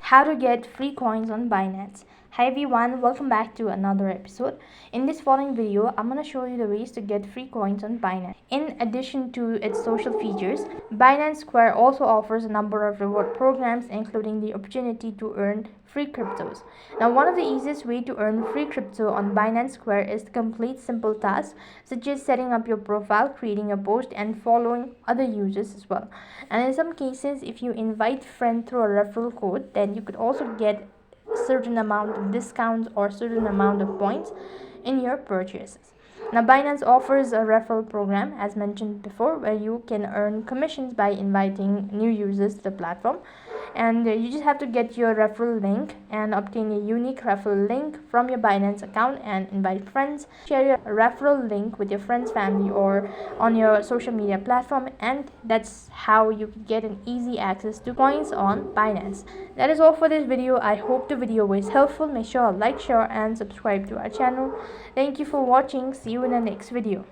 How to get free coins on Binance. Hi everyone, welcome back to another episode. In this following video, I'm going to show you the ways to get free coins on Binance. In addition to its social features, Binance Square also offers a number of reward programs, including the opportunity to earn free cryptos. Now, one of the easiest way to earn free crypto on Binance Square is to complete simple tasks such as setting up your profile, creating a post, and following other users as well. And in some cases, if you invite friends through a referral code, then you could also get certain amount of discounts or certain amount of points in your purchases. Now, Binance offers a referral program, as mentioned before, where you can earn commissions by inviting new users to the platform. And you just have to get your referral link and obtain a unique referral link from your Binance account and invite friends. Share your referral link with your friends, family, or on your social media platform, and that's how you can get an easy access to coins on Binance. That is all for this video. I hope the video was helpful. Make sure to like, share, and subscribe to our channel. Thank you for watching. See you in the next video.